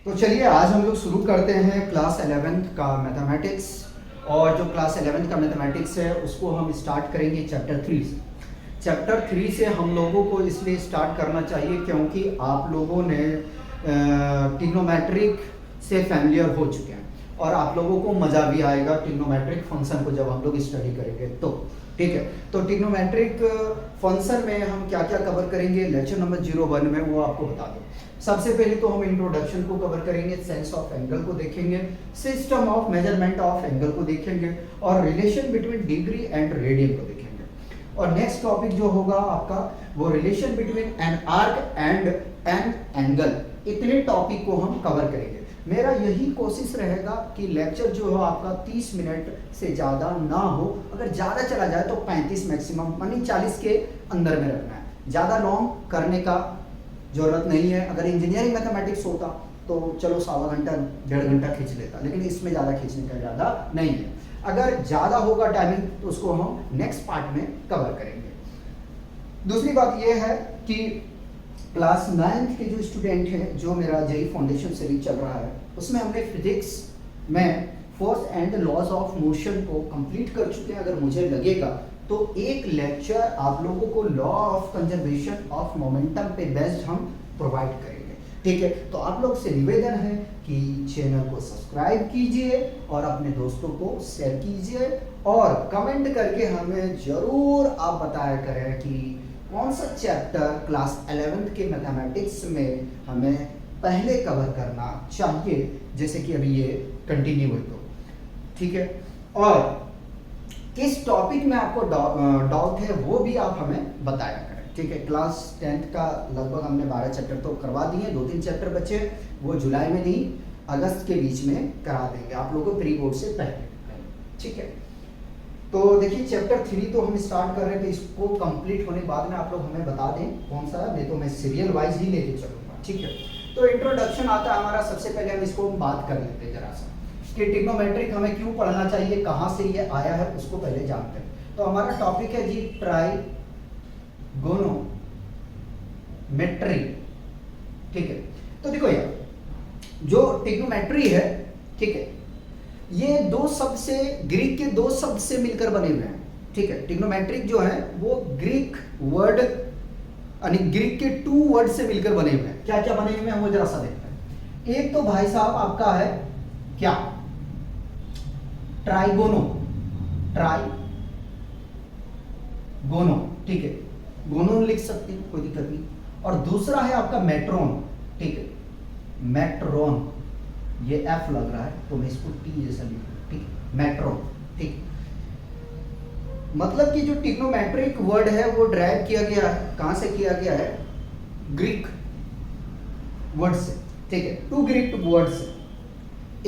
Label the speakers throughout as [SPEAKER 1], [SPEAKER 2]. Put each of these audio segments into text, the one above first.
[SPEAKER 1] तो चलिए आज हम लोग शुरू करते हैं क्लास 11th का मैथमेटिक्स। और जो क्लास 11th का मैथमेटिक्स है उसको हम स्टार्ट करेंगे चैप्टर 3 से। चैप्टर 3 से हम लोगों को इसलिए स्टार्ट करना चाहिए क्योंकि आप लोगों ने ट्रिग्नोमेट्रिक से फैमिलियर हो चुके हैं और आप लोगों को मज़ा भी आएगा ट्रिग्नोमेट्रिक फंक्शन को जब हम लोग स्टडी करेंगे तो ठीक है। तो ट्रिग्नोमेट्रिक फंक्शन में हम क्या क्या कवर करेंगे लेक्चर नंबर 01 में वो आपको बता दूं। सबसे पहले तो हम इंट्रोडक्शन को कवर करेंगे, सेंस ऑफ एंगल को देखेंगे, system of measurement of angle को देखेंगे और relation between degree and radian को देखेंगे। और नेक्स्ट टॉपिक जो होगा आपका वो relation between an arc and an angle. इतने टॉपिक को हम कवर करेंगे। मेरा यही कोशिश रहेगा कि लेक्चर जो हो आपका 30 मिनट से ज़्यादा ना हो। अगर ज़्यादा चला जाए तो 35 मैक्सिमम यानी 40 के अंदर में रखना है। ज़्यादा लॉन्ग करने का ज़रूरत नहीं है। अगर इंजीनियरिंग मैथमेटिक्स होता तो चलो 1.25 घंटा 1.5 घंटा खींच लेता, लेकिन इसमें ज़्यादा खींचने का ज़्यादा नहीं है। अगर ज़्यादा होगा टाइमिंग तो उसको हम नेक्स्ट पार्ट में कवर करेंगे। दूसरी बात यह है कि क्लास 9th के जो स्टूडेंट हैं, जो मेरा जेई फाउंडेशन सीरीज चल रहा है उसमें हमने फिजिक्स में force and laws of motion को कंप्लीट कर चुके हैं। अगर मुझे लगेगा तो एक लेक्चर आप लोगों को law of conservation of momentum पे बेस्ड हम प्रोवाइड करेंगे, ठीक है। तो आप लोग से निवेदन है कि चैनल को सब्सक्राइब कीजिए और अपने दोस्तों को शेयर कीजिए और कमेंट करके हमें जरूर आप बताया करें कि कौन सा चैप्टर क्लास 11th के मैथमेटिक्स में हमें पहले कवर करना चाहिए, जैसे कि अभी ये कंटिन्यू है तो ठीक है। और किस टॉपिक में आपको डाउट है वो भी आप हमें बताया करें, ठीक है। क्लास 10th का लगभग हमने 12 चैप्टर तो करवा दिए, 2-3 चैप्टर बचे, वो जुलाई में नहीं अगस्त के बीच में करा देंगे आप लोगों को प्री बोर्ड से पहले, ठीक है। तो देखिए चैप्टर 3 तो हम स्टार्ट कर रहे थे, इसको कंप्लीट होने के बाद में आप लोग हमें बता दें कौन सा है, नहीं तो मैं सीरियल वाइज ही लेके चलूँगा, ठीक है। तो इंट्रोडक्शन आता है हमारा। सबसे पहले हम इसको बात कर लेते हैं जरा सा कि ट्रिग्नोमेट्रिक हमें क्यों पढ़ना चाहिए, कहाँ से ये आया है उसको पहले जानते हैं। तो हमारा टॉपिक है जी ट्राइगोनोमेट्री, ठीक है। तो देखो यार जो ट्रिग्नोमेट्री है, ठीक है, ये दो शब्द से, ग्रीक के दो शब्द से मिलकर बने हुए हैं, ठीक है। ट्रिग्नोमेट्रिक जो है वो ग्रीक वर्ड यानी ग्रीक के 2 वर्ड से मिलकर बने हुए हैं। क्या क्या बने हुए हैं वो जरा सा देखते हैं। एक तो भाई साहब आपका है क्या, ट्राइगोनो, ट्राइगोनो, ठीक है, गोनो लिख सकते हैं कोई दिक्कत नहीं। और दूसरा है आपका मेट्रोन, ठीक है, मेट्रोन, ये एफ लग रहा है तो मैं इसको टी जैसा लिखूं, ठीक है, मेट्रोन, ठीक। मतलब कि जो ट्रिग्नोमेट्रिक वर्ड है वो ड्राइव किया गया है, कहां से किया गया है, ग्रीक वर्ड से, ठीक है, 2 ग्रीक वर्ड से।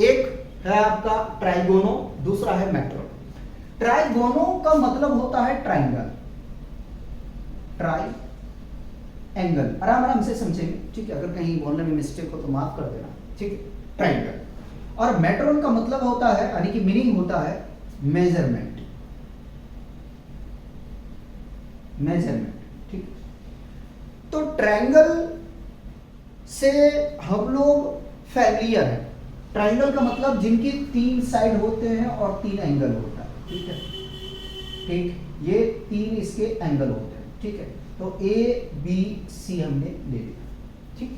[SPEAKER 1] एक है आपका ट्राइगोनो, दूसरा है मेट्रोन। ट्राइगोनो का मतलब होता है ट्राइंगल, ट्राई एंगल, आराम आराम से समझेंगे, ठीक है। अगर कहीं बोलने में मिस्टेक हो तो माफ कर देना, ठीक है, ट्राइंगल। और मेट्रोन का मतलब होता है यानी कि मीनिंग होता है मेजरमेंट, मेजरमेंट, ठीक। तो ट्रायंगल से हम लोग फैमिलियर हैं। ट्रायंगल का मतलब जिनकी 3 साइड होते हैं और 3 एंगल होता है, ठीक है, ठीक, ये 3 इसके एंगल होते हैं, ठीक है। तो ए बी सी हमने ले लिया, ठीक।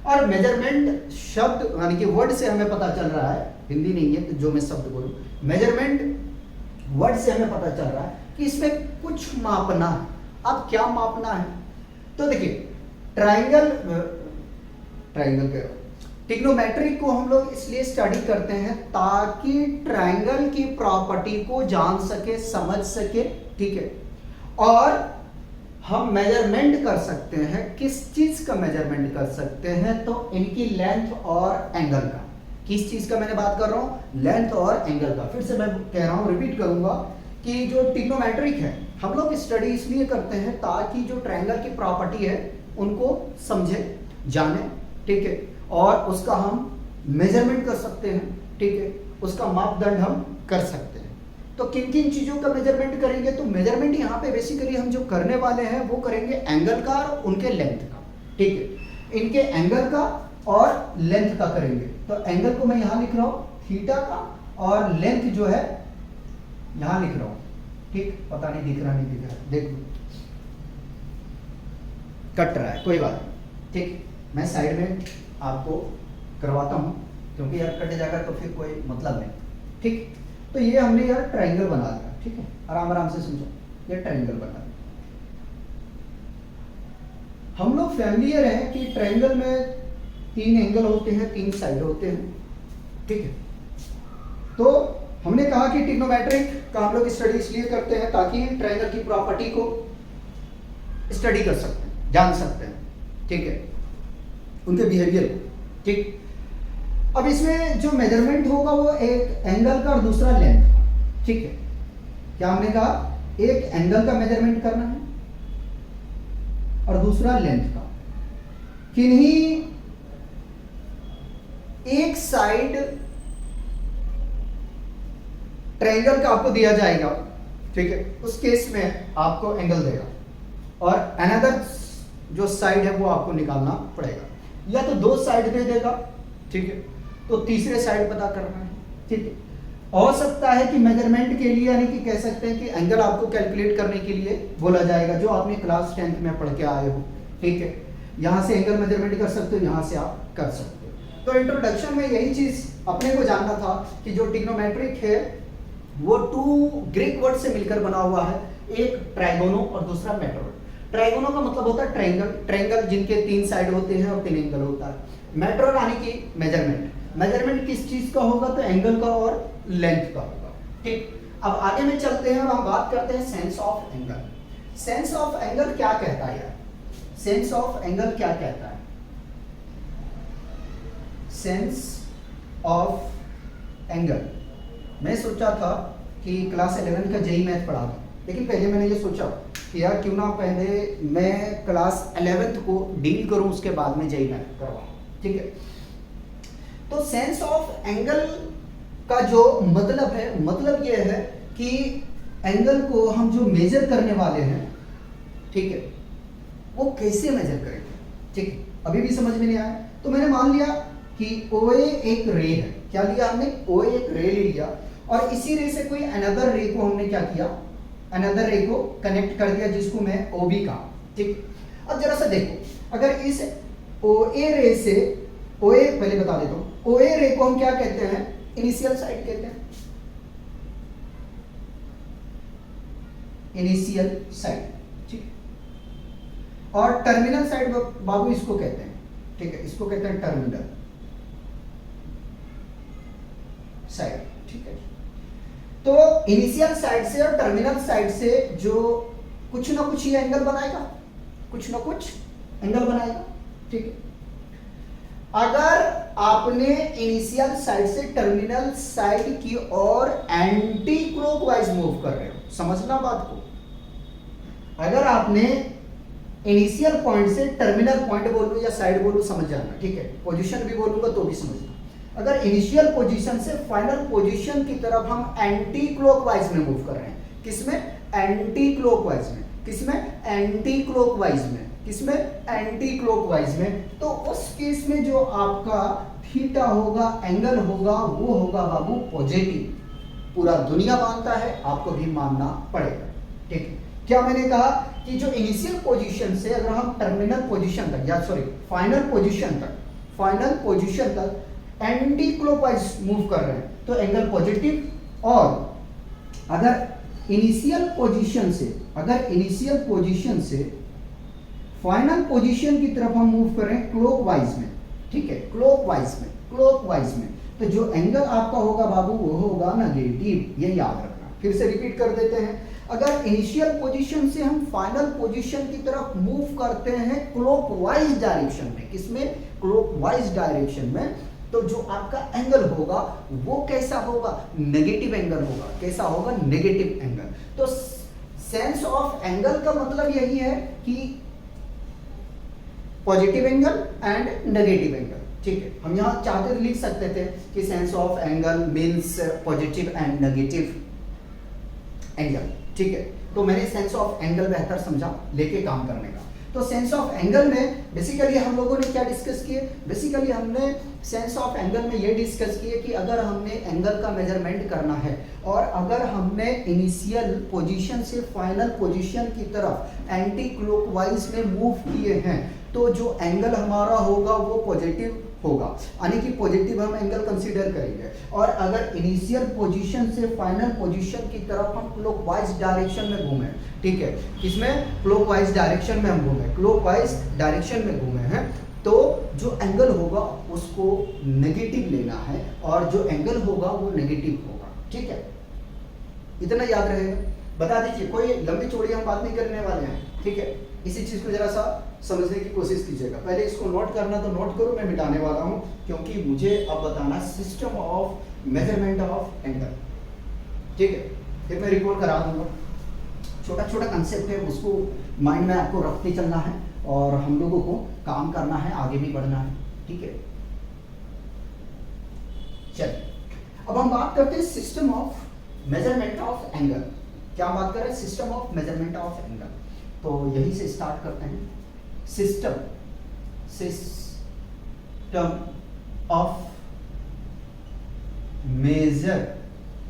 [SPEAKER 1] और मेजरमेंट शब्द यानी कि वर्ड से हमें पता चल रहा है, हिंदी नहीं है तो जो मैं शब्द बोलूं, मेजरमेंट वर्ड से हमें पता चल रहा है कि इसमें कुछ मापना है। अब क्या मापना है, तो देखिए ट्रायंगल ट्रिग्नोमेट्रिक को हम लोग इसलिए स्टडी करते हैं ताकि ट्रायंगल की प्रॉपर्टी को जान सके, समझ सके, ठीक है। और हम मेजरमेंट कर सकते हैं, किस चीज का मेजरमेंट कर सकते हैं, तो इनकी लेंथ और एंगल का। किस चीज का मैंने बात कर रहा हूं, लेंथ और एंगल का। फिर से मैं कह रहा हूं, रिपीट करूंगा कि जो ट्रिग्नोमेट्रिक है हम लोग स्टडी इसलिए करते हैं ताकि जो ट्रायंगल की प्रॉपर्टी है उनको समझे, जाने, ठीक है, और उसका हम मेजरमेंट कर सकते हैं, ठीक है, उसका मापदंड हम कर सकते हैं। तो किन किन चीज़ों का मेजरमेंट करेंगे, तो मेजरमेंट यहाँ पे बेसिकली हम जो करने वाले हैं वो करेंगे एंगल का और उनके लेंथ का, ठीक है, इनके एंगल का और लेंथ का करेंगे। तो एंगल को मैं यहां लिख रहा हूं थीटा का, और लेंथ जो है यहां लिख रहा हूं, ठीक, पता नहीं दिख रहा नहीं दिख रहा, देख लो कट रहा है, कोई बात नहीं, ठीक, मैं साइड में आपको करवाता हूं, क्योंकि यार कट जाएगा तो फिर कोई मतलब नहीं, ठीक। तो ये हमने यार ट्रायंगल बना दिया, ठीक है, आराम आराम से समझो, ये ट्रायंगल बना दिया। हम लोग फैमिलियर हैं कि ट्रायंगल में 3 एंगल होते हैं, 3 साइड होते हैं, ठीक है। तो हमने कहा कि ट्रिग्नोमेट्रिक का हम लोग स्टडी इसलिए करते हैं ताकि ट्रायंगल की प्रॉपर्टी को स्टडी कर सकते हैं, जान सकते हैं, ठीक है, उनके बिहेवियर को, ठीक। अब इसमें जो मेजरमेंट होगा वो एक एंगल का और दूसरा लेंथ का, ठीक है। क्या हमने कहा, एक एंगल का मेजरमेंट करना है और दूसरा लेंथ का। किन्हीं एक साइड ट्रायंगल का आपको दिया जाएगा, ठीक है, उस केस में आपको एंगल देगा, और अनदर जो साइड है वो आपको निकालना पड़ेगा, या तो 2 साइड दे देगा, ठीक है, तो तीसरे साइड पता करना है, ठीक है। हो सकता है कि मेजरमेंट के लिए, यानी कि कह सकते हैं कि एंगल आपको कैलकुलेट करने के लिए बोला जाएगा, जो आपने क्लास 10th में पढ़ के आए हो, ठीक है। यहां से एंगल मेजरमेंट कर सकते हो, यहां से आप कर सकते हो। तो इंट्रोडक्शन में यही चीज अपने को जानना था कि जो ट्रिग्नोमेट्रिक है वो 2 ग्रीक वर्ड से मिलकर बना हुआ है, एक ट्राइगोनो और दूसरा मेट्रोन। ट्राइगोनो का मतलब होता है ट्रायंगल, ट्रायंगल जिनके 3 साइड होते हैं और 3 एंगल होता है। मेट्रोन यानी कि मेजरमेंट, मेजरमेंट किस चीज का होगा, तो एंगल का और लेंथ का होगा, ठीक। अब आगे में चलते हैं और हम बात करते हैं sense of angle. Sense of angle क्या कहता है यार, सेंस ऑफ एंगल क्या कहता है? सेंस ऑफ एंगल, मैं सोचा था कि क्लास 11 का जेई मैथ पढ़ा था, लेकिन पहले मैंने ये सोचा कि यार क्यों ना पहले मैं क्लास 11th को डील करूं, उसके बाद में जेई मैथ करवाऊं, ठीक है। तो सेंस ऑफ एंगल का जो मतलब है, मतलब ये है कि एंगल को हम जो मेजर करने वाले हैं, ठीक है, वो कैसे मेजर करेंगे, ठीक। अभी भी समझ में नहीं आया, तो मैंने मान लिया कि OA एक रे है, क्या लिया हमने, OA एक रे ले लिया, और इसी रे से कोई अनदर रे को हमने क्या किया, अनदर रे को कनेक्ट कर दिया, जिसको मैं OB कहा, ठीक। अब जरा सा देखो, अगर इस OA रे से, OA पहले बता देता हूं, OA रे को हम क्या कहते हैं, इनिशियल साइड कहते हैं, इनिशियल साइड, ठीक। और टर्मिनल साइड बाबू इसको कहते हैं, ठीक है, इसको कहते हैं टर्मिनल साइड, ठीक है। तो इनिशियल साइड से और टर्मिनल साइड से जो कुछ ना कुछ ये एंगल बनाएगा, कुछ ना कुछ एंगल बनाएगा, ठीक है। अगर आपने इनिशियल साइड से टर्मिनल साइड की ओर एंटी क्लॉकवाइज मूव कर रहे हो, समझना बात को, अगर आपने इनिशियल पॉइंट से टर्मिनल पॉइंट बोलूं या साइड बोलूं, समझ जाना, ठीक है, पोजीशन भी बोलूंगा तो भी समझना। अगर इनिशियल पोजीशन से फाइनल पोजीशन की तरफ हम एंटी क्लॉकवाइज में मूव कर रहे हैं, किसमें, एंटी क्लॉकवाइज में, किसमें, एंटी क्लॉकवाइज में, किसमें, एंटी क्लॉकवाइज में, तो उस केस में जो आपका थीटा होगा, एंगल होगा, वो होगा बाबू पॉजिटिव। पूरा दुनिया मानता है, आपको भी मानना पड़ेगा, ठीक है। क्या मैंने कहा कि जो इनिशियल पोजीशन से अगर हम टर्मिनल पोजीशन तक, या सॉरी फाइनल पोजीशन तक एंटी क्लॉकवाइज मूव कर रहे हैं तो एंगल पॉजिटिव, और अगर इनिशियल पोजीशन से फाइनल पोजीशन की तरफ हम मूव कर रहे हैं क्लॉकवाइज में, ठीक है, क्लॉकवाइज में, तो जो एंगल आपका होगा बाबू वो होगा नेगेटिव, ये याद रखना। फिर से रिपीट कर देते हैं, अगर इनिशियल पोजीशन से हम फाइनल पोजीशन की तरफ मूव करते हैं क्लॉकवाइज डायरेक्शन में, किसमें, क्लॉकवाइज डायरेक्शन में, तो जो आपका एंगल होगा वो कैसा होगा, नेगेटिव एंगल होगा, कैसा होगा, नेगेटिव एंगल। तो सेंस ऑफ एंगल का मतलब यही है कि positive angle and negative angle, ठीक है। हम यहां चाहते तो लिख सकते थे कि sense of angle means positive and negative angle, ठीक है। तो मैंने सेंस ऑफ एंगल बेहतर समझा लेके काम करने का। तो सेंस ऑफ एंगल में बेसिकली हम लोगों ने क्या डिस्कस किए, बेसिकली हमने सेंस ऑफ एंगल में ये डिस्कस किए कि अगर हमने एंगल का मेजरमेंट करना है और अगर हमने इनिशियल पोजीशन से फाइनल पोजीशन की तरफ एंटी क्लॉकवाइज में मूव किए हैं तो जो एंगल हमारा होगा वो पॉजिटिव होगा, यानी कि पॉजिटिव हम एंगल कंसीडर करेंगे। और अगर इनिशियल पोजीशन से फाइनल पोजीशन की तरफ हम क्लॉकवाइज डायरेक्शन में घूमें, ठीक है, किसमें, क्लॉकवाइज डायरेक्शन में हम घूमें, क्लॉकवाइज डायरेक्शन में घूमे हैं, तो जो एंगल होगा उसको नेगेटिव लेना है और जो एंगल होगा वो नेगेटिव होगा, ठीक है, इतना याद रहेगा। बता दीजिए, कोई लंबी चौड़ी हम बात नहीं करने वाले हैं, ठीक है, इसी चीज को जरा सा समझने की कोशिश कीजिएगा। पहले इसको नोट करना तो नोट करो, मैं मिटाने वाला हूं क्योंकि मुझे अब बताना system of measurement of angle, ठीक है, फिर मैं रिकॉर्ड करा दूंगा। छोटा छोटा कंसेप्ट है, उसको माइंड में आपको रखते चलना है और हम लोगों को काम करना है, आगे भी बढ़ना है, ठीक है। चलिए अब हम बात करते हैं system of measurement of angle. क्या बात कर रहे हैं, system of measurement of angle. तो यही से स्टार्ट करते हैं। System of measurement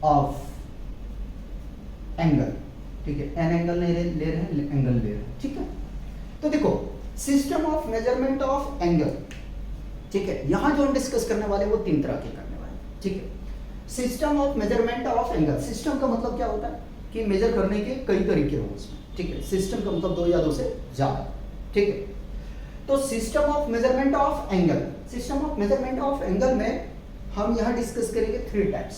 [SPEAKER 1] of angle, ठीक है, एन एंगल नहीं ले रहे हैं, एंगल ले रहे हैं, ठीक है। तो देखो system of measurement of angle, ठीक है, यहां जो हम डिस्कस करने वाले वो तीन तरह के करने वाले, ठीक है। System of measurement of angle, system का मतलब क्या होता है कि मेजर करने के कई तरीके हो उसमें, ठीक है, सिस्टम का मतलब दो या दो से ज्यादा, ठीक है। तो system of measurement of angle, system of measurement of angle में हम यहां डिस्कस करेंगे थ्री टाइप्स।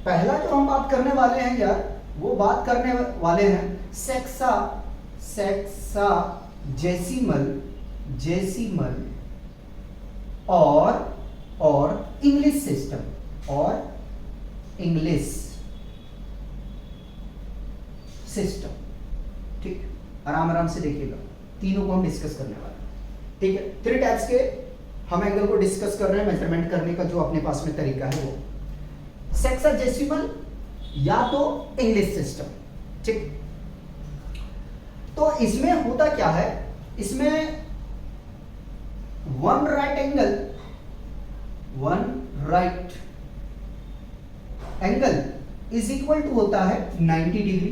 [SPEAKER 1] पहला जो हम बात करने वाले हैं यार, वो बात करने वाले हैं जेसिमल और इंग्लिश सिस्टम और इंग्लिश सिस्टम, ठीक, आराम आराम से देखिएगा, तीनों को हम डिस्कस करने वाले हैं, ठीक है। थ्री टाइप्स के हम एंगल को डिस्कस कर रहे हैं, मेजरमेंट करने का जो अपने पास में तरीका है वो सेक्साजेसिमल या तो इंग्लिश सिस्टम, ठीक। तो इसमें होता क्या है, इसमें one right angle is equal to होता है 90 डिग्री,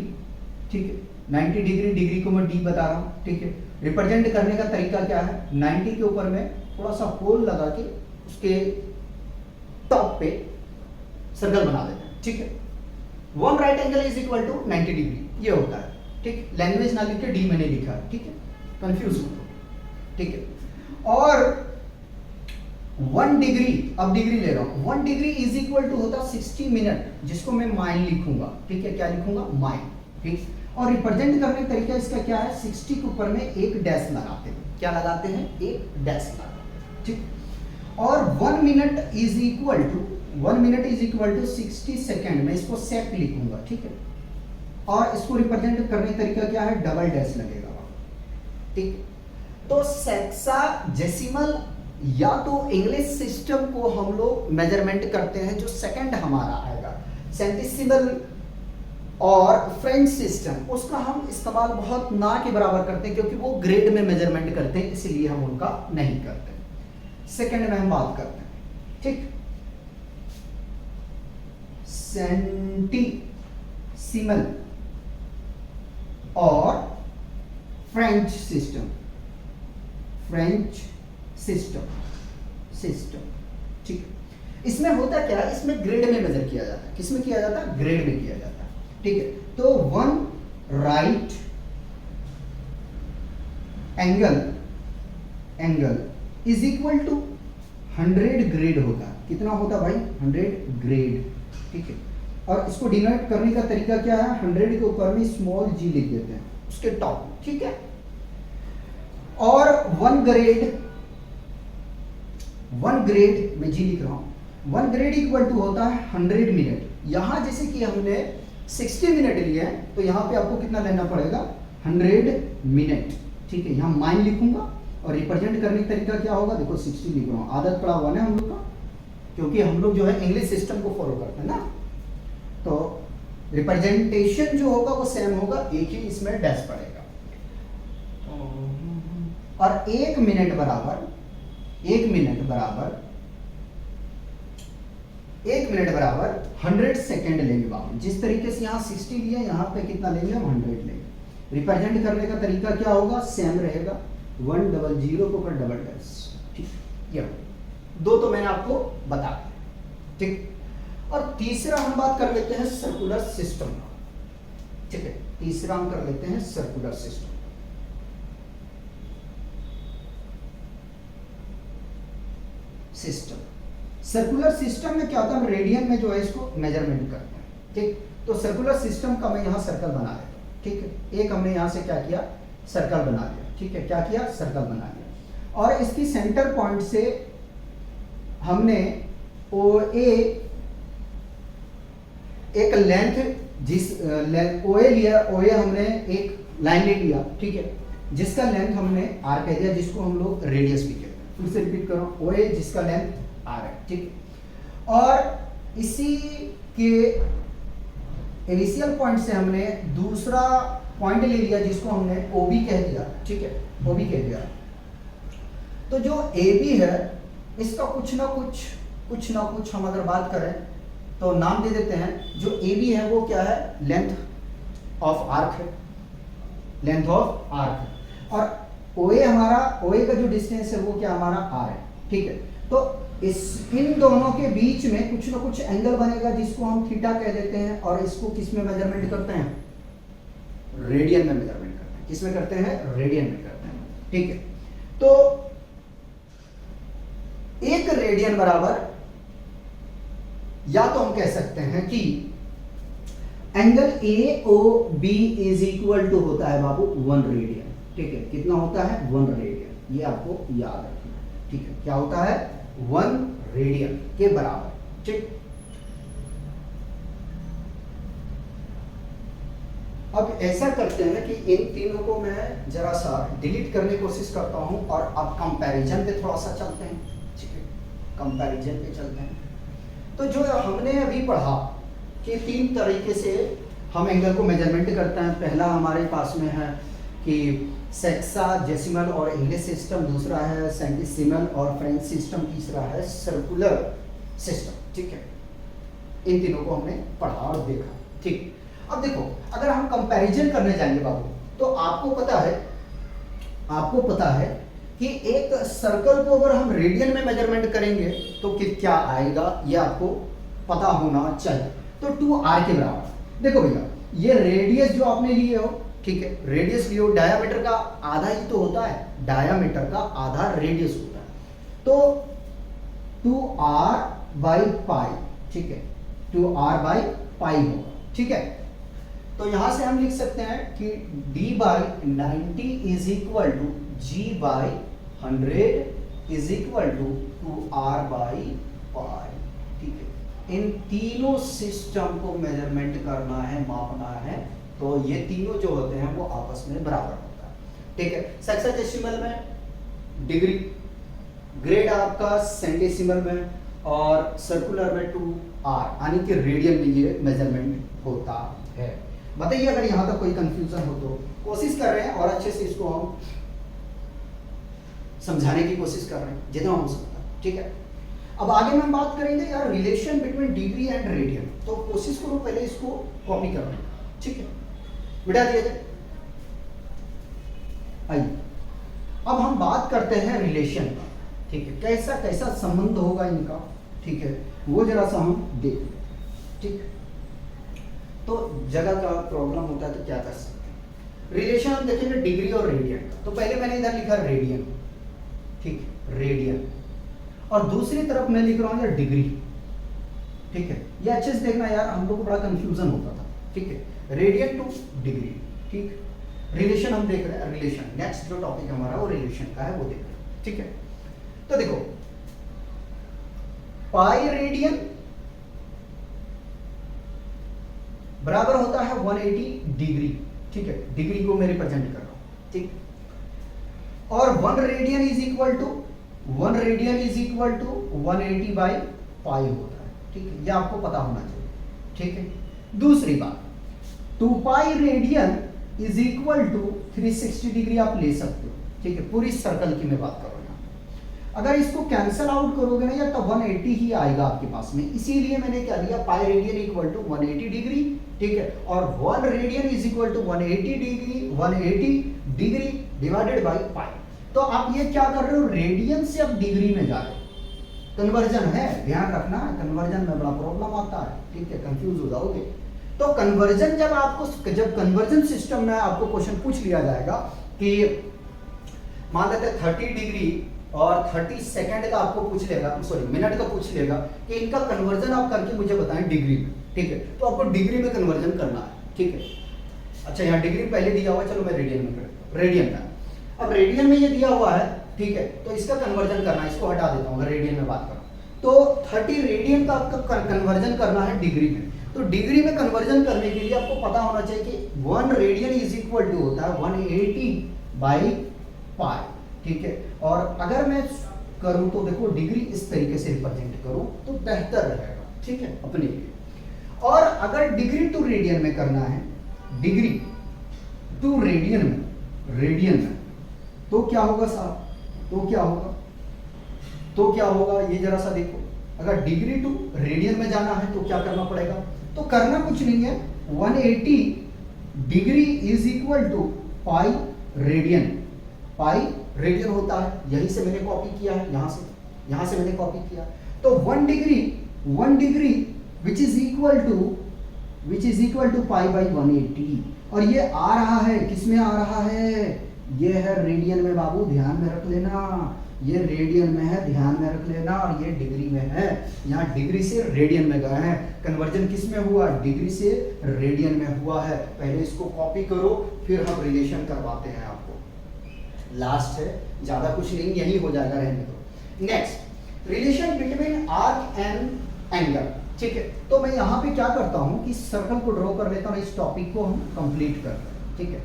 [SPEAKER 1] ठीक है, 90 डिग्री, डिग्री को मैं डी बता रहा हूं, ठीक है। रिप्रेजेंट करने का तरीका क्या है, 90 के ऊपर में थोड़ा सा होल लगा के उसके टॉप पे सर्कल बना देते हैं, ठीक है। One right angle is equal to 90 degree, ये होता है, ठीक। लैंग्वेज ना लिख के डी मैंने लिखा है, ठीक है, कंफ्यूज मत हो, ठीक है। और 1 डिग्री, अब डिग्री ले रहा हूं, 1 डिग्री इज इक्वल टू होता 60 मिनट, जिसको मैं माइन लिखूंगा, ठीक है, क्या लिखूंगा, माइन, ठीक। और रिप्रेजेंट करने का तरीका इसका क्या है, 60 के ऊपर में एक डैश लगाते हैं, क्या लगाते हैं, एक डैश लगाते हैं, ठीक। और 1 minute is equal to 60 second, मैं इसको सेक लिखूंगा, ठीक है। और इसको रिप्रेजेंट करने का तरीका क्या है, डबल डैश लगेगा, ठीक। तो सेक्साजेसिमल या तो इंग्लिश सिस्टम को हम लोग मेजरमेंट करते हैं, जो सेकंड हमारा आएगा, सेंटिसिमल और फ्रेंच सिस्टम, उसका हम इस्तेमाल बहुत ना के बराबर करते हैं क्योंकि वो ग्रेड में मेजरमेंट करते हैं, इसीलिए हम उनका नहीं करते। सेकंड में हम बात करते हैं, ठीक, सेंटिसिमल और फ्रेंच सिस्टम, ठीक। इसमें होता क्या है, इसमें ग्रेड में मेजर किया जाता है, किसमें किया जाता है, ग्रेड में किया जाता है, ठीक है। तो 1 right angle is equal to 100 grade होता है, कितना होता है भाई, 100 ग्रेड, ठीक है। और इसको डिनोट करने का तरीका क्या है, 100 के ऊपर में स्मॉल जी लिख देते हैं उसके टॉप, ठीक है। और 1 ग्रेड में जी लिख रहा हूं, 1 ग्रेड इक्वल टू होता है 100 मिनट। यहां जैसे कि हमने 60 मिनट लिए हैं तो यहां पे आपको कितना लेना पड़ेगा, 100 मिनट, ठीक है। यहां माइन लिखूंगा और रिप्रेजेंट करने का तरीका क्या होगा, देखो 60 लिख रहा हूं, आदत पड़ा हुआ ना हम लोग का, क्योंकि हम लोग जो है इंग्लिश सिस्टम को फॉलो करते हैं ना, तो रिप्रेजेंटेशन जो होगा वो सेम होगा, एक ही इसमें डैश पड़ेगा, और 1 मिनट बराबर 100 सेकेंड लेंगे बाबू। जिस तरीके से यहाँ 60 लिया, यहाँ पे कितना लेंगे हम 100 लेंगे। रिप्रेजेंट करने का तरीका क्या होगा, सेम रहेगा, 100 को कर डबल डैश, ठीक। ये दो तो मैंने आपको बता दिया, ठीक। और तीसरा हम बात कर लेते हैं सर्कुलर सिस्टम, ठीक है। तीसरा हम कर लेते हैं सर्कुलर सिस्टम। सर्कुलर सिस्टम में क्या होता है, हम रेडियन में जो है इसको मेजरमेंट करते हैं, ठीक। तो सर्कुलर सिस्टम का मैं यहाँ सर्कल बना देता हूँ, ठीक है। एक हमने यहाँ से क्या किया, सर्कल बना दिया, ठीक है। क्या किया, सर्कल बना दिया। और इसकी सेंटर पॉइंट से हमने OA एक लेंथ, जिस OA लिया, OA हमने एक लाइन ले लिया, ठीक है, जिसका लेंथ हमने R कह दिया, जिसको हम लोग रेडियस भी कहते हैं। फिर से रिपीट करो, OA जिसका लेंथ R है, ठीक। और इसी के इनिशियल पॉइंट से हमने दूसरा पॉइंट ले लिया, जिसको हमने OB कह दिया, ठीक है, OB कह दिया। तो जो AB है, इसका कुछ ना कुछ हम अगर बात करें तो नाम दे देते हैं। जो AB है वो क्या है, लेंथ ऑफ आर्क है, लेंथ ऑफ आर्क। और OA हमारा, OA का जो डिस्टेंस है वो क्या हमारा R है, ठीक है। तो इन दोनों के बीच में कुछ ना कुछ एंगल बनेगा, जिसको हम थीटा कह देते हैं। और इसको किस में मेजरमेंट करते हैं, रेडियन में मेजरमेंट करते हैं। किस में करते हैं, रेडियन में करते हैं, ठीक है। तो 1 रेडियन बराबर, या तो हम कह सकते हैं कि angle AOB is equal to होता है बाबू 1 रेडियन, ठीक है। कितना होता है, 1 रेडियन, ये आपको याद रखना है, ठीक है। क्या होता है, 1 रेडियन के बराबर, ठीक। अब ऐसा करते हैं कि इन तीनों को मैं जरा सा डिलीट करने की कोशिश करता हूं, और अब कंपैरिजन पे थोड़ा सा चलते हैं, ठीक है। कंपैरिजन पे चलते हैं। तो जो हमने अभी पढ़ा कि 3 तरीके से हम एंगल को मेजरमेंट करते हैं। पहला हमारे पास में है कि सेक्साडेसिमल और इंग्लिश सिस्टम, दूसरा है सेंटिसिमल और फ्रेंच सिस्टम, तीसरा है सर्कुलर सिस्टम, ठीक है। इन तीनों को हमने पढ़ा और देखा, ठीक। अब देखो, अगर हम कंपैरिजन करने जाएंगे बाबू, तो आपको पता है कि एक सर्कल को अगर हम रेडियन में मेजरमेंट करेंगे तो क्या आएगा, ये आपको पता होना चाहिए। तो 2R के बराबर। देखो भैया, ये रेडियस जो आपने लिए हो, ठीक है, रेडियस लियो, डायामीटर का आधा ही तो होता है, डायामीटर का आधा रेडियस होता है। तो 2R/π, ठीक है, 2R/π होगा, ठीक है। तो यहां से हम लिख सकते हैं कि D/90 is equal to G/100 is equal to 2R/π, ठीक है। इन तीनों सिस्टम को मेजरमेंट करना है, मापना है, तो ये तीनों जो होते हैं वो आपस में बराबर होता है, ठीक है। सेक्साडेसिमल में डिग्री, ग्रेड आपका सेंटिसिमल में, और सर्कुलर में 2R, यानी कि रेडियन में ये मेजरमेंट होता है। बताइए अगर यहां तक कोई कंफ्यूजन हो तो। कोशिश कर रहे हैं और अच्छे से इसको हम समझाने की कोशिश कर रहे हैं जितना हो सकता है, ठीक है। अब आगे में हम बात करेंगे यार relation between degree and radian. तो कोशिश करो पहले इसको कॉपी करने का, ठीक है, मिटा दिया जाए। आइए अब हम बात करते हैं रिलेशन का, ठीक है, कैसा कैसा संबंध होगा इनका, ठीक है, वो जरा सा हम देखते हैं, ठीक। तो जगह का प्रॉब्लम होता है तो क्या कर सकते हैं, रिलेशन हम देखेंगे डिग्री और रेडियन का। तो पहले मैंने इधर लिखा रेडियन, ठीक, रेडियन, और दूसरी तरफ मैं लिख रहा हूं यार डिग्री, ठीक है। ये अच्छे से देखना यार, हम लोग को बड़ा कंफ्यूजन होता था, ठीक है, रेडियन टू डिग्री, ठीक। रिलेशन हम देख रहे हैं, रिलेशन नेक्स्ट जो टॉपिक हमारा वो रिलेशन का है, वो देख रहे हैं, ठीक है। तो देखो पाई रेडियन बराबर होता है 180 डिग्री, ठीक है, डिग्री को मैं रिप्रेजेंट कर रहा हूं, ठीक। और 1 रेडियन इज इक्वल टू 180/π होता है, ठीक है, ये आपको पता होना चाहिए, ठीक है। दूसरी बात, 2π radian is equal to 360 degree आप ले सकते हो, ठीक है, पूरी सर्कल की मैं बात कर रहा हूँ। अगर इसको कैंसल आउट करोगे ना यार तो 180 ही आएगा आपके पास में, इसीलिए मैंने क्या लिया, pi radian equal to 180 degree, ठीक है, और 1 radian is equal to 180 degree, 180 degree divided by pi. तो आप ये क्या कर रहे हो, रेडियन से अब डिग्री में जा रहे हो, कन्वर्जन है, ध्यान रखना, कन्वर्जन में बड़ा प्रॉब्लम आता है, ठीक है, कंफ्यूज हो जाओगे। तो कन्वर्जन जब कन्वर्जन सिस्टम में आपको क्वेश्चन पूछ लिया जाएगा कि मान लेते 30 डिग्री और 30 सेकंड का आपको पूछ लेगा, सॉरी मिनट का पूछ लेगा कि इनका कन्वर्जन आप करके मुझे बताएं डिग्री में, ठीक है, तो आपको डिग्री में कन्वर्जन करना है, ठीक है। अच्छा यहाँ डिग्री पहले दिया हुआ है, चलो मैं रेडियन में करता हूँ, रेडियन में। अब रेडियन में ये दिया हुआ है, ठीक है, तो इसका कन्वर्जन करना है, इसको हटा देता हूँ, अगर रेडियन में बात करूँ तो 30 रेडियन का आपका कन्वर्जन करना है डिग्री में। तो डिग्री में कन्वर्जन करने के लिए आपको पता होना चाहिए कि 1 रेडियन इज इक्वल टू होता है 180 बाई पाई, ठीक है। और अगर मैं करूं तो देखो डिग्री इस तरीके से रिप्रेजेंट करूं तो बेहतर रहेगा, ठीक है, अपने लिए। और अगर डिग्री टू रेडियन में करना है, डिग्री टू रेडियन में तो क्या होगा साहब, तो क्या होगा ये जरा सा देखो। अगर डिग्री टू रेडियन में जाना है तो क्या करना पड़ेगा, तो करना कुछ नहीं है, 180 degree is equal to pi radian होता है, यहीं से मैंने कॉपी किया है, यहां से मैंने कॉपी किया। तो 1 degree which is equal to pi by 180, और ये आ रहा है, किसमें आ रहा है, ये है रेडियन में बाबू, ध्यान में रख लेना, ये रेडियन में है, ध्यान में रख लेना, और ये डिग्री में है, यहाँ डिग्री से रेडियन में गए हैं, कन्वर्जन किस में हुआ, डिग्री से रेडियन में हुआ है। पहले इसको कॉपी करो, फिर हम रिलेशन करवाते हैं आपको, लास्ट है, ज्यादा कुछ नहीं, यही हो जाएगा, रहने दो। Next, relation between arc and angle, ठीक है। तो मैं यहाँ पे क्या करता हूँ कि सर्कल को ड्रॉ कर लेता हूँ, इस टॉपिक को हम कंप्लीट करते हैं, ठीक है।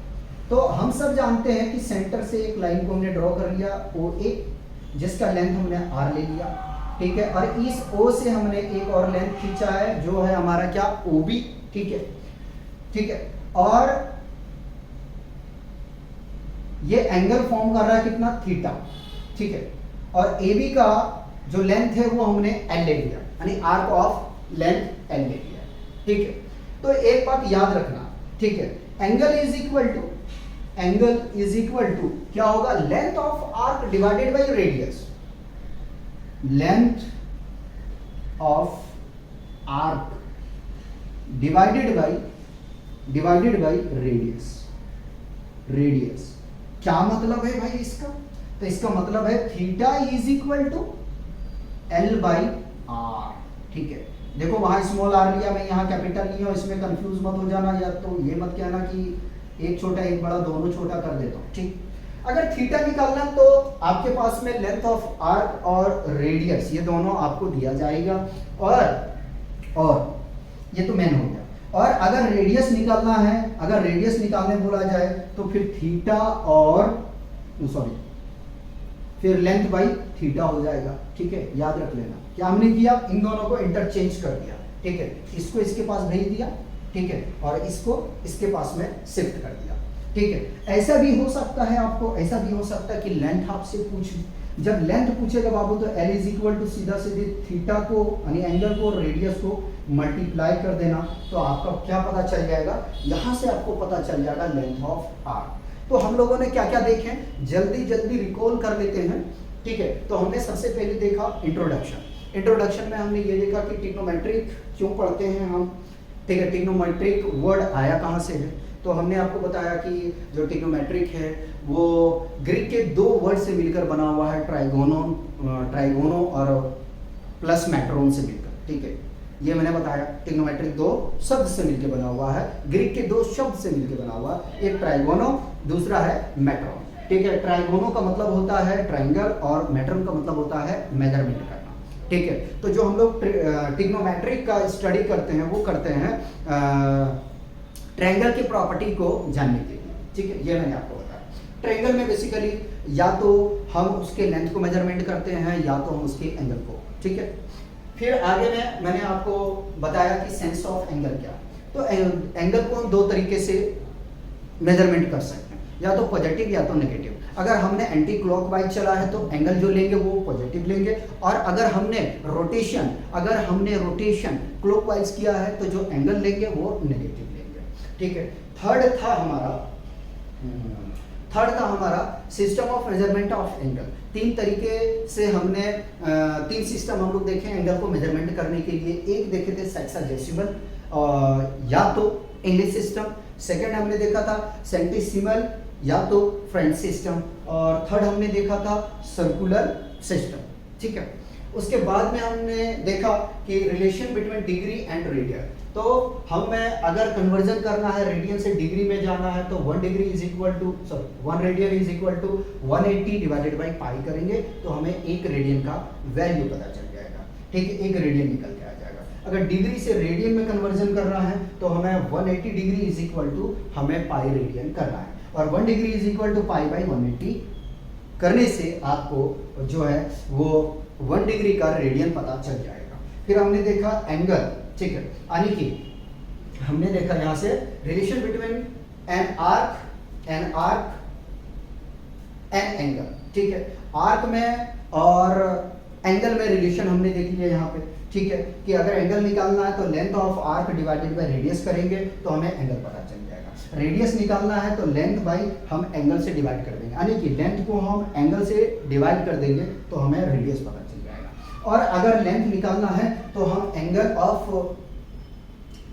[SPEAKER 1] तो हम सब जानते हैं कि सेंटर से एक लाइन को हमने ड्रॉ कर लिया, OA, जिसका लेंथ हमने R ले लिया, ठीक है, और इस O से हमने एक और लेंथ खींचा है जो है हमारा क्या, OB, ठीक है, और ये एंगल फॉर्म कर रहा है कितना, थीटा, ठीक है, और AB का जो लेंथ है वो हमने L ले लिया, यानी आर्क ऑफ लेंथ L ले लिया, ठीक है। तो एक बात याद रखना, ठीक है, एंगल इज इक्वल टू क्या होगा, length of arc divided by radius, length of arc divided by radius. क्या मतलब है भाई इसका, तो इसका मतलब है theta is equal to L by R, ठीक है। देखो वहां स्मॉल r लिया, मैं यहाँ कैपिटल लिया, इसमें कंफ्यूज मत हो जाना, या तो ये मत कहना कि एक छोटा एक बड़ा, दोनों छोटा कर देता हूँ, ठीक। अगर थीटा निकालना तो आपके पास में लेंथ ऑफ आर्क और रेडियस, ये दोनों आपको दिया जाएगा, और ये तो मेन हो गया। और अगर रेडियस निकालना है, अगर रेडियस निकालने बोला जाए तो फिर थीटा और फिर लेंथ बाई थीटा हो जाएगा, ठीक है, याद रख लेना। क्या हमने किया, इन दोनों को इंटरचेंज कर दिया, ठीक है, इसको इसके पास भेज दिया, ठीक है, और इसको इसके पास में शिफ्ट कर दिया, ठीक है। ऐसा भी हो सकता है, आपको ऐसा भी हो सकता है कि लेंथ आपसे पूछे, जब लेंथ पूछेगा बाबू तो L इज इक्वल टू सीधा सीधे थीटा को यानी एंगल को रेडियस को मल्टीप्लाई कर देना, तो आपका क्या पता चल जाएगा, यहां से आपको पता चल जाएगा लेंथ ऑफ आर्क। तो हम लोगों ने क्या क्या देखे, जल्दी रिकॉल कर लेते हैं, ठीक है। तो हमने सबसे पहले देखा इंट्रोडक्शन में हमने ये देखा कि ट्रिग्नोमेट्रिक क्यों पढ़ते हैं हम, ठीक है, ट्रिग्नोमेट्रिक वर्ड आया कहाँ से है। तो हमने आपको बताया कि जो ट्रिग्नोमेट्रिक है वो ग्रीक के 2 वर्ड से मिलकर बना हुआ है, ट्राइगोनो और प्लस मैट्रोन से मिलकर, ठीक है, ये मैंने बताया। ट्रिग्नोमेट्रिक 2 शब्द से मिलकर बना हुआ है, ग्रीक के 2 शब्द से मिलकर बना हुआ है, एक ट्राइगोनो, दूसरा है मैट्रोन, ठीक है। ट्राइगोनो का मतलब होता है ट्राइंगल और मैट्रोन का मतलब होता है मेजरमेंट करना, ठीक है। तो जो हम लोग ट्रिग्नोमेट्रिक का स्टडी करते हैं वो करते हैं ट्रायंगल की प्रॉपर्टी को जानने के लिए, ठीक है, ये मैंने आपको बताया। ट्रायंगल में बेसिकली या तो हम उसके लेंथ को मेजरमेंट करते हैं या तो हम उसके एंगल को, ठीक है। फिर आगे में मैंने आपको बताया कि सेंस ऑफ एंगल क्या है। तो एंगल को हम 2 तरीके से मेजरमेंट कर सकते हैं, या तो पॉजिटिव या तो नेगेटिव। अगर हमने एंटी क्लॉकवाइज चला है तो एंगल जो लेंगे वो पॉजिटिव लेंगे, और अगर हमने रोटेशन क्लॉकवाइज किया है तो जो एंगल लेंगे वो नेगेटिव लेंगे। ठीक है, थर्ड था हमारा system of measurement of angle. तीन तरीके से हमने तीन सिस्टम हम लोग देखे एंगल को मेजरमेंट करने के लिए। एक देखे थे सेक्साडेसिमल या तो इंग्लिश सिस्टम, सेकंड हमने देखा था सेंटिसिमल या तो फ्रेंच सिस्टम, और थर्ड हमने देखा था सर्कुलर सिस्टम। ठीक है, उसके बाद में हमने देखा कि relation between degree and radian. तो हमें अगर कन्वर्जन करना है रेडियन से डिग्री में जाना है तो 1 radian is equal to 180 divided by pi करेंगे तो हमें 1 रेडियन का वैल्यू पता चल जाएगा। ठीक है, 1 रेडियन निकल के आ जाएगा। अगर डिग्री से रेडियन में कन्वर्जन करना है तो हमें 180 डिग्री इज इक्वल टू हमें पाई रेडियन करना है, और 1 degree is equal to pi by 180 करने से आपको जो है वो 1 डिग्री का रेडियन पता चल जाएगा। फिर हमने देखा एंगल। ठीक है, यानी कि हमने देखा यहाँ से relation between an arc and angle. ठीक है, आर्क में और एंगल में रिलेशन हमने देख लिया यहाँ पे। ठीक है, कि अगर एंगल निकालना है तो length of arc divided by radius करेंगे तो हमें एंगल पता चल जाएगा। रेडियस निकालना है तो लेंथ बाई हम एंगल से डिवाइड कर देंगे, यानी कि लेंथ को हम एंगल से डिवाइड कर देंगे तो हमें रेडियस पता चल जाएगा। और अगर लेंथ निकालना है तो हम एंगल ऑफ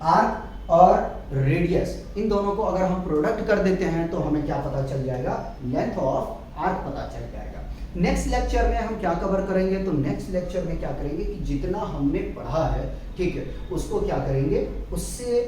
[SPEAKER 1] आर्क और रेडियस इन दोनों को अगर हम प्रोडक्ट कर देते हैं तो हमें क्या पता चल जाएगा, लेंथ ऑफ आर्क पता चल जाएगा। नेक्स्ट लेक्चर में हम क्या कवर करेंगे, तो नेक्स्ट लेक्चर में क्या करेंगे कि जितना हमने पढ़ा है, ठीक है, उसको क्या करेंगे, उससे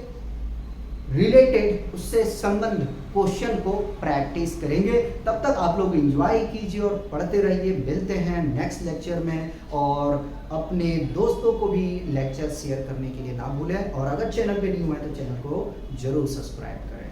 [SPEAKER 1] रिलेटेड, उससे संबंध क्वेश्चन को प्रैक्टिस करेंगे। तब तक आप लोग एंजॉय कीजिए और पढ़ते रहिए। मिलते हैं नेक्स्ट लेक्चर में, और अपने दोस्तों को भी लेक्चर शेयर करने के लिए ना भूलें, और अगर चैनल पे न्यू है तो चैनल को जरूर सब्सक्राइब करें।